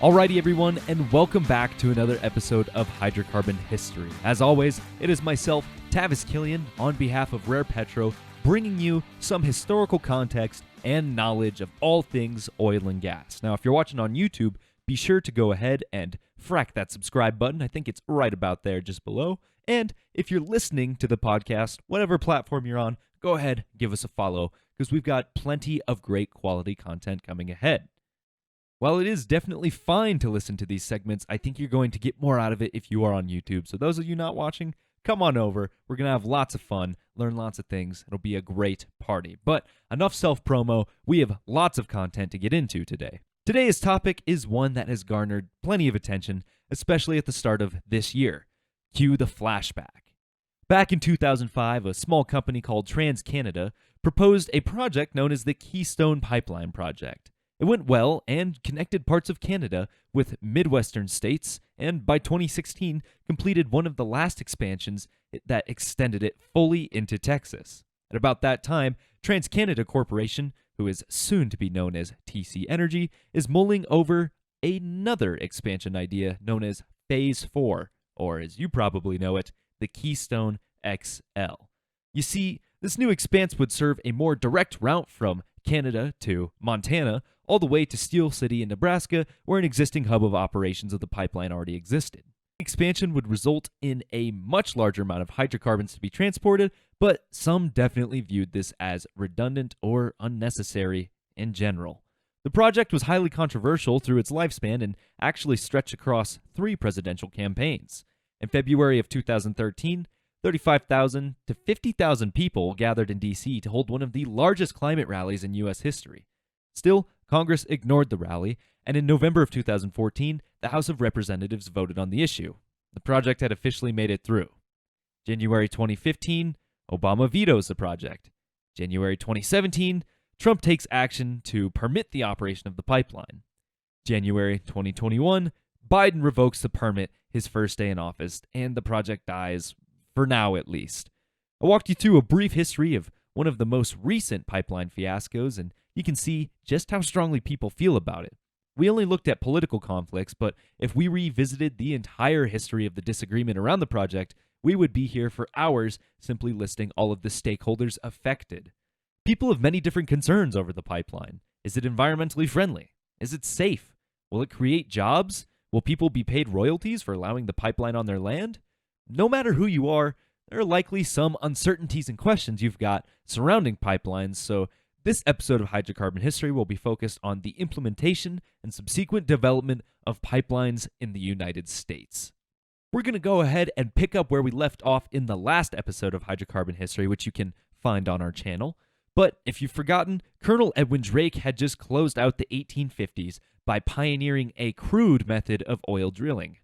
Alrighty everyone, and welcome back to another episode of Hydrocarbon History. As always, it is myself, Tavis Killian, on behalf of Rare Petro, bringing you some historical context and knowledge of all things oil and gas. Now, if you're watching on YouTube, be sure to go ahead and frack that subscribe button. I think it's right about there just below. And if you're listening to the podcast, whatever platform you're on, go ahead, give us a follow, because we've got plenty of great quality content coming ahead. While it is definitely fine to listen to these segments, I think you're going to get more out of it if you are on YouTube. So those of you not watching, come on over. We're going to have lots of fun, learn lots of things. It'll be a great party. But enough self-promo. We have lots of content to get into today. Today's topic is one that has garnered plenty of attention, especially at the start of this year. Cue the flashback. Back in 2005, a small company called TransCanada proposed a project known as the Keystone Pipeline project. It went well and connected parts of Canada with Midwestern states, and by 2016 completed one of the last expansions that extended it fully into Texas. At about that time, TransCanada Corporation, who is soon to be known as TC Energy, is mulling over another expansion idea known as Phase 4, or as you probably know it, the Keystone XL. You see, this new expanse would serve a more direct route from Canada to Montana, all the way to Steel City in Nebraska, where an existing hub of operations of the pipeline already existed. Expansion would result in a much larger amount of hydrocarbons to be transported, but some definitely viewed this as redundant or unnecessary in general. The project was highly controversial through its lifespan and actually stretched across 3 presidential campaigns. In February of 2013, 35,000 to 50,000 people gathered in D.C. to hold one of the largest climate rallies in U.S. history. Still, Congress ignored the rally, and in November of 2014, the House of Representatives voted on the issue. The project had officially made it through. January 2015, Obama vetoes the project. January 2017, Trump takes action to permit the operation of the pipeline. January 2021, Biden revokes the permit his first day in office, and the project dies, for now at least. I walked you through a brief history of one of the most recent pipeline fiascos, and you can see just how strongly people feel about it. We only looked at political conflicts, but if we revisited the entire history of the disagreement around the project, we would be here for hours simply listing all of the stakeholders affected. People have many different concerns over the pipeline. Is it environmentally friendly? Is it safe? Will it create jobs? Will people be paid royalties for allowing the pipeline on their land? No matter who you are, there are likely some uncertainties and questions you've got surrounding pipelines, so this episode of Hydrocarbon History will be focused on the implementation and subsequent development of pipelines in the United States. We're going to go ahead and pick up where we left off in the last episode of Hydrocarbon History, which you can find on our channel. But if you've forgotten, Colonel Edwin Drake had just closed out the 1850s by pioneering a crude method of oil drilling.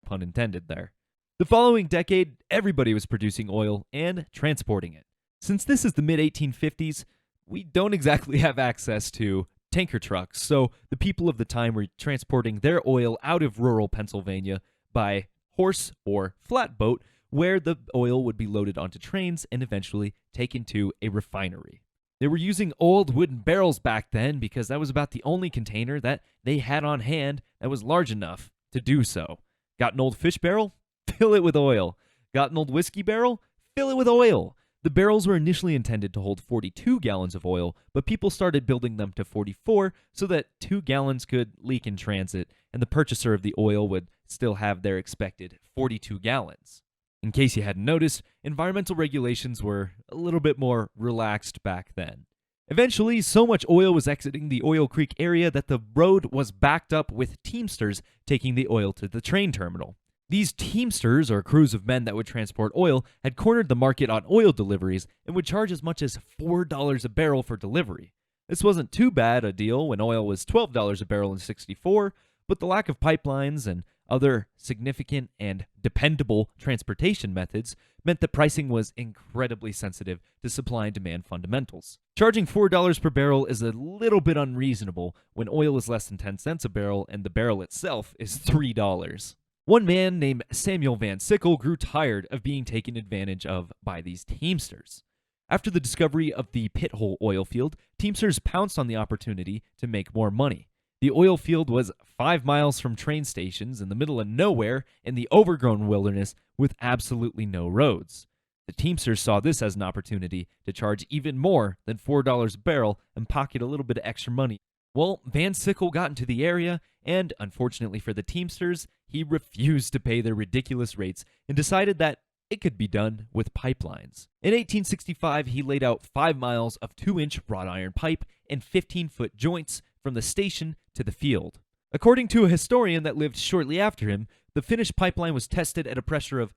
Pun intended there. The following decade, everybody was producing oil and transporting it. Since this is the mid-1850s, we don't exactly have access to tanker trucks, so the people of the time were transporting their oil out of rural Pennsylvania by horse or flatboat, where the oil would be loaded onto trains and eventually taken to a refinery. They were using old wooden barrels back then because that was about the only container that they had on hand that was large enough to do so. Got an old fish barrel? Fill it with oil. Got an old whiskey barrel? Fill it with oil. The barrels were initially intended to hold 42 gallons of oil, but people started building them to 44 so that 2 gallons could leak in transit, and the purchaser of the oil would still have their expected 42 gallons. In case you hadn't noticed, environmental regulations were a little bit more relaxed back then. Eventually, so much oil was exiting the Oil Creek area that the road was backed up with teamsters taking the oil to the train terminal. These teamsters, or crews of men that would transport oil, had cornered the market on oil deliveries and would charge as much as $4 a barrel for delivery. This wasn't too bad a deal when oil was $12 a barrel in '64, but the lack of pipelines and other significant and dependable transportation methods meant that pricing was incredibly sensitive to supply and demand fundamentals. Charging $4 per barrel is a little bit unreasonable when oil is less than 10 cents a barrel and the barrel itself is $3. One man named Samuel Van Sickle grew tired of being taken advantage of by these teamsters. After the discovery of the Pit Hole oil field, teamsters pounced on the opportunity to make more money. The oil field was 5 miles from train stations in the middle of nowhere in the overgrown wilderness with absolutely no roads. The Teamsters saw this as an opportunity to charge even more than $4 a barrel and pocket a little bit of extra money. Well, Van Sickle got into the area, and unfortunately for the Teamsters, he refused to pay their ridiculous rates and decided that it could be done with pipelines. In 1865, he laid out 5 miles of 2-inch wrought iron pipe and 15-foot joints from the station to the field. According to a historian that lived shortly after him, the finished pipeline was tested at a pressure of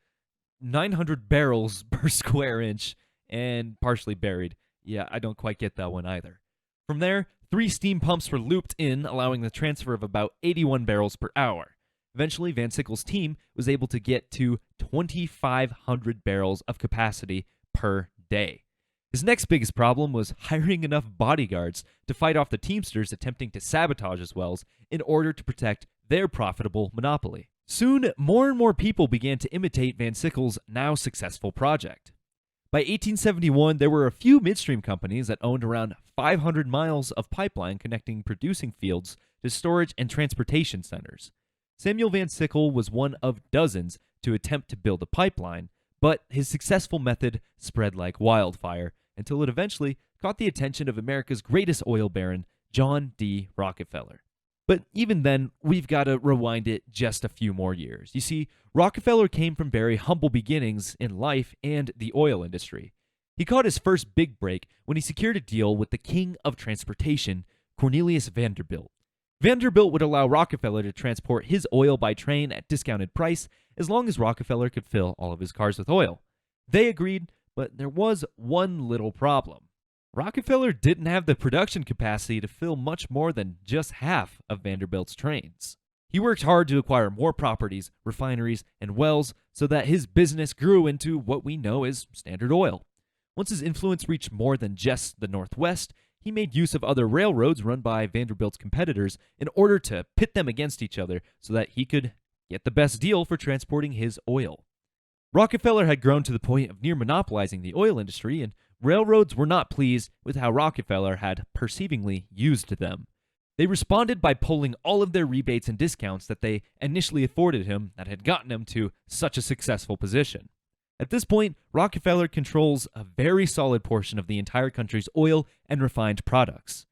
900 barrels per square inch and partially buried. Yeah, I don't quite get that one either. From there, 3 steam pumps were looped in, allowing the transfer of about 81 barrels per hour. Eventually, Van Sickle's team was able to get to 2,500 barrels of capacity per day. His next biggest problem was hiring enough bodyguards to fight off the Teamsters attempting to sabotage his wells in order to protect their profitable monopoly. Soon, more and more people began to imitate Van Sickle's now successful project. By 1871, there were a few midstream companies that owned around 500 miles of pipeline connecting producing fields to storage and transportation centers. Samuel Van Sickle was one of dozens to attempt to build a pipeline, but his successful method spread like wildfire until it eventually caught the attention of America's greatest oil baron, John D. Rockefeller. But even then, we've got to rewind it just a few more years. You see, Rockefeller came from very humble beginnings in life and the oil industry. He caught his first big break when he secured a deal with the king of transportation, Cornelius Vanderbilt. Vanderbilt would allow Rockefeller to transport his oil by train at discounted price as long as Rockefeller could fill all of his cars with oil. They agreed, but there was one little problem. Rockefeller didn't have the production capacity to fill much more than just half of Vanderbilt's trains. He worked hard to acquire more properties, refineries, and wells so that his business grew into what we know as Standard Oil. Once his influence reached more than just the Northwest, he made use of other railroads run by Vanderbilt's competitors in order to pit them against each other so that he could get the best deal for transporting his oil. Rockefeller had grown to the point of near monopolizing the oil industry, and railroads were not pleased with how Rockefeller had perceivingly used them. They responded by pulling all of their rebates and discounts that they initially afforded him that had gotten him to such a successful position. At this point, Rockefeller controls a very solid portion of the entire country's oil and refined products.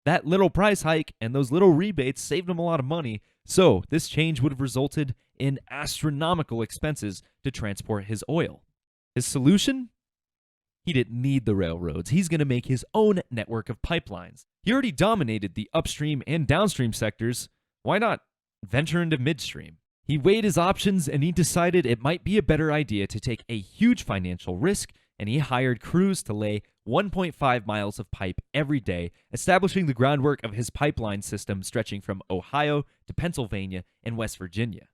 That little price hike and those little rebates saved him a lot of money, so this change would have resulted in astronomical expenses to transport his oil. His solution? He didn't need the railroads. He's going to make his own network of pipelines. He already dominated the upstream and downstream sectors. Why not venture into midstream? He weighed his options and he decided it might be a better idea to take a huge financial risk, and he hired crews to lay 1.5 miles of pipe every day, establishing the groundwork of his pipeline system stretching from Ohio to Pennsylvania and West Virginia.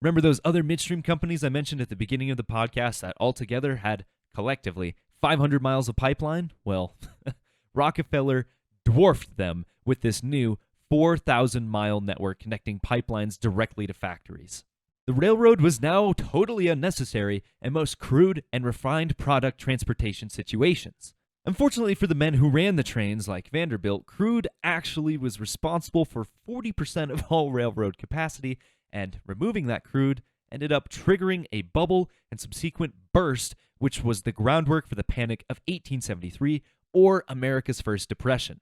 Remember those other midstream companies I mentioned at the beginning of the podcast that altogether had, collectively, 500 miles of pipeline? Well, Rockefeller dwarfed them with this new 4,000-mile network connecting pipelines directly to factories. The railroad was now totally unnecessary in most crude and refined product transportation situations. Unfortunately for the men who ran the trains like Vanderbilt, crude actually was responsible for 40% of all railroad capacity, and removing that crude ended up triggering a bubble and subsequent burst, which was the groundwork for the Panic of 1873, or America's First Depression.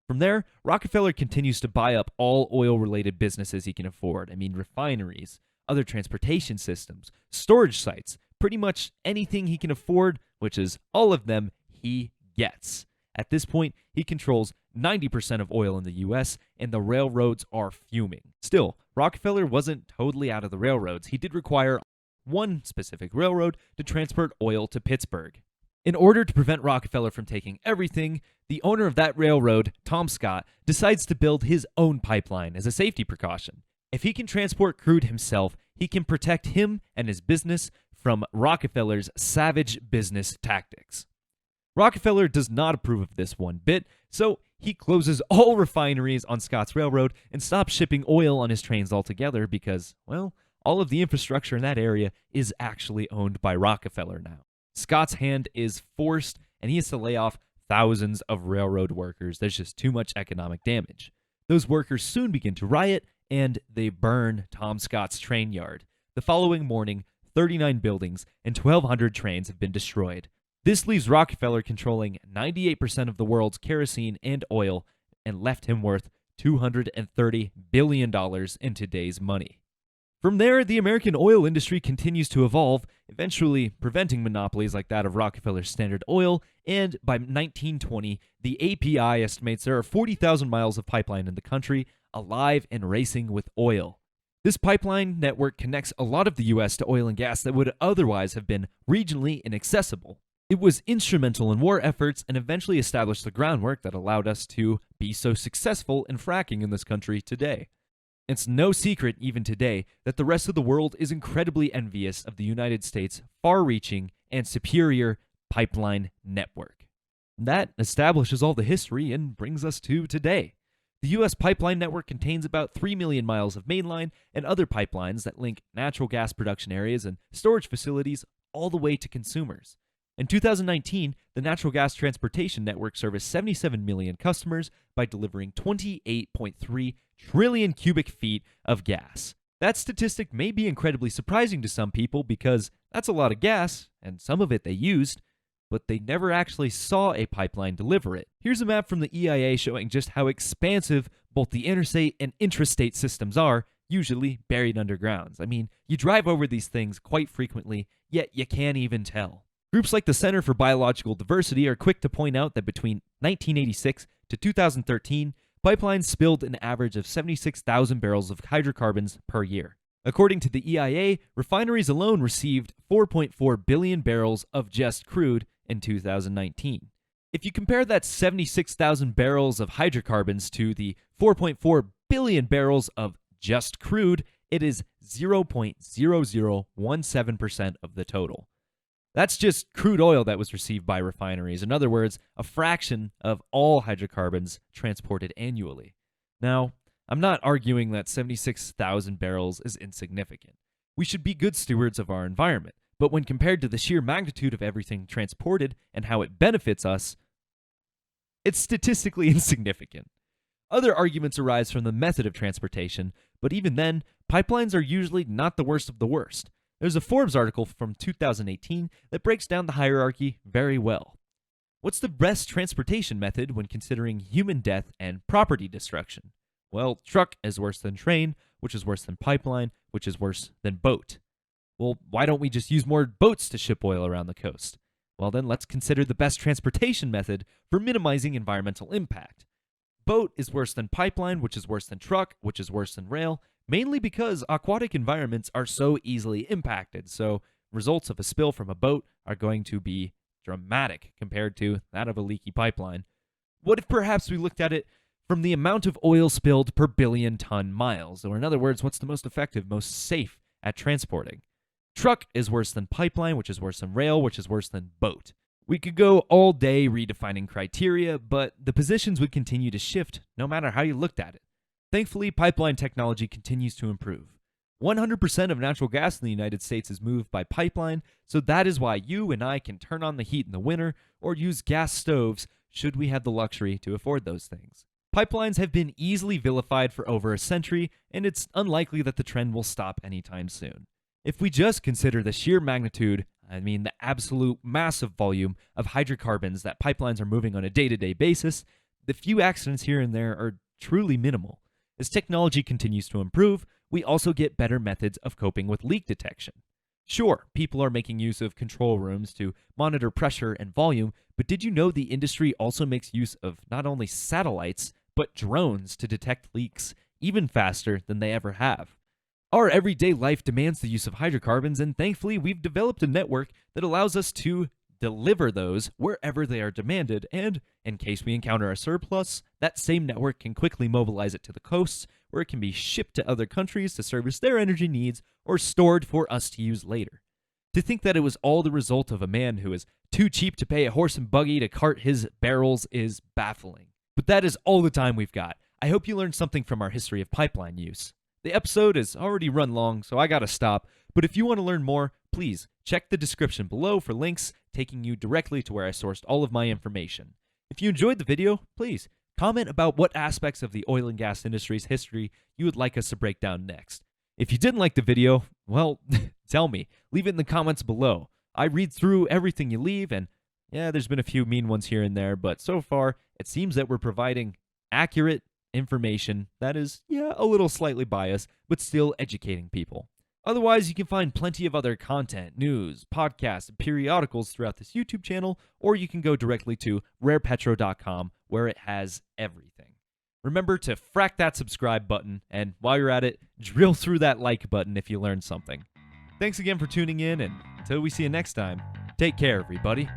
From there, Rockefeller continues to buy up all oil-related businesses he can afford. Refineries, other transportation systems, storage sites, pretty much anything he can afford, which is all of them he gets. At this point, he controls 90% of oil in the U.S., and the railroads are fuming. Still, Rockefeller wasn't totally out of the railroads. He did require one specific railroad to transport oil to Pittsburgh. In order to prevent Rockefeller from taking everything, the owner of that railroad, Tom Scott, decides to build his own pipeline as a safety precaution. If he can transport crude himself, he can protect him and his business from Rockefeller's savage business tactics. Rockefeller does not approve of this one bit, so he closes all refineries on Scott's railroad and stops shipping oil on his trains altogether because, well, all of the infrastructure in that area is actually owned by Rockefeller now. Scott's hand is forced, and he has to lay off thousands of railroad workers. There's just too much economic damage. Those workers soon begin to riot, and they burn Tom Scott's train yard. The following morning, 39 buildings and 1,200 trains have been destroyed. This leaves Rockefeller controlling 98% of the world's kerosene and oil and left him worth $230 billion in today's money. From there, the American oil industry continues to evolve, eventually preventing monopolies like that of Rockefeller's Standard Oil, and by 1920, the API estimates there are 40,000 miles of pipeline in the country, alive and racing with oil. This pipeline network connects a lot of the U.S. to oil and gas that would otherwise have been regionally inaccessible. It was instrumental in war efforts and eventually established the groundwork that allowed us to be so successful in fracking in this country today. It's no secret, even today, that the rest of the world is incredibly envious of the United States' far-reaching and superior pipeline network. That establishes all the history and brings us to today. The U.S. pipeline network contains about 3 million miles of mainline and other pipelines that link natural gas production areas and storage facilities all the way to consumers. In 2019, the natural gas transportation network serviced 77 million customers by delivering 28.3 trillion cubic feet of gas. That statistic may be incredibly surprising to some people because that's a lot of gas, and some of it they used, but they never actually saw a pipeline deliver it. Here's a map from the EIA showing just how expansive both the interstate and intrastate systems are, usually buried underground. I mean, you drive over these things quite frequently, yet you can't even tell. Groups like the Center for Biological Diversity are quick to point out that between 1986 to 2013, pipelines spilled an average of 76,000 barrels of hydrocarbons per year. According to the EIA, refineries alone received 4.4 billion barrels of just crude in 2019. If you compare that 76,000 barrels of hydrocarbons to the 4.4 billion barrels of just crude, it is 0.0017% of the total. That's just crude oil that was received by refineries. In other words, a fraction of all hydrocarbons transported annually. Now, I'm not arguing that 76,000 barrels is insignificant. We should be good stewards of our environment, but when compared to the sheer magnitude of everything transported and how it benefits us, it's statistically insignificant. Other arguments arise from the method of transportation, but even then, pipelines are usually not the worst of the worst. There's a Forbes article from 2018 that breaks down the hierarchy very well. What's the best transportation method when considering human death and property destruction? Well, truck is worse than train, which is worse than pipeline, which is worse than boat. Well, why don't we just use more boats to ship oil around the coast? Well, then let's consider the best transportation method for minimizing environmental impact. Boat is worse than pipeline, which is worse than truck, which is worse than rail, mainly because aquatic environments are so easily impacted, so results of a spill from a boat are going to be dramatic compared to that of a leaky pipeline. What if perhaps we looked at it from the amount of oil spilled per billion ton miles, or in other words, what's the most effective, most safe at transporting? Truck is worse than pipeline, which is worse than rail, which is worse than boat. We could go all day redefining criteria, but the positions would continue to shift no matter how you looked at it. Thankfully, pipeline technology continues to improve. 100% of natural gas in the United States is moved by pipeline, so that is why you and I can turn on the heat in the winter or use gas stoves should we have the luxury to afford those things. Pipelines have been easily vilified for over a century, and it's unlikely that the trend will stop anytime soon. If we just consider the sheer magnitude, the absolute massive volume of hydrocarbons that pipelines are moving on a day-to-day basis, the few accidents here and there are truly minimal. As technology continues to improve, we also get better methods of coping with leak detection. Sure, people are making use of control rooms to monitor pressure and volume, but did you know the industry also makes use of not only satellites, but drones to detect leaks even faster than they ever have? Our everyday life demands the use of hydrocarbons, and thankfully we've developed a network that allows us to deliver those wherever they are demanded, and in case we encounter a surplus, that same network can quickly mobilize it to the coasts, where it can be shipped to other countries to service their energy needs or stored for us to use later. To think that it was all the result of a man who is too cheap to pay a horse and buggy to cart his barrels is baffling. But that is all the time we've got. I hope you learned something from our history of pipeline use. The episode has already run long, so I gotta stop, but if you want to learn more, please check the description below for links taking you directly to where I sourced all of my information. If you enjoyed the video, please Comment about what aspects of the oil and gas industry's history you would like us to break down next. If you didn't like the video, well, tell me. Leave it in the comments below. I read through everything you leave, and yeah, there's been a few mean ones here and there, but so far, it seems that we're providing accurate information that is, a little slightly biased, but still educating people. Otherwise, you can find plenty of other content, news, podcasts, and periodicals throughout this YouTube channel, or you can go directly to rarepetro.com, where it has everything. Remember to frack that subscribe button, and while you're at it, drill through that like button if you learned something. Thanks again for tuning in, and until we see you next time, take care, everybody.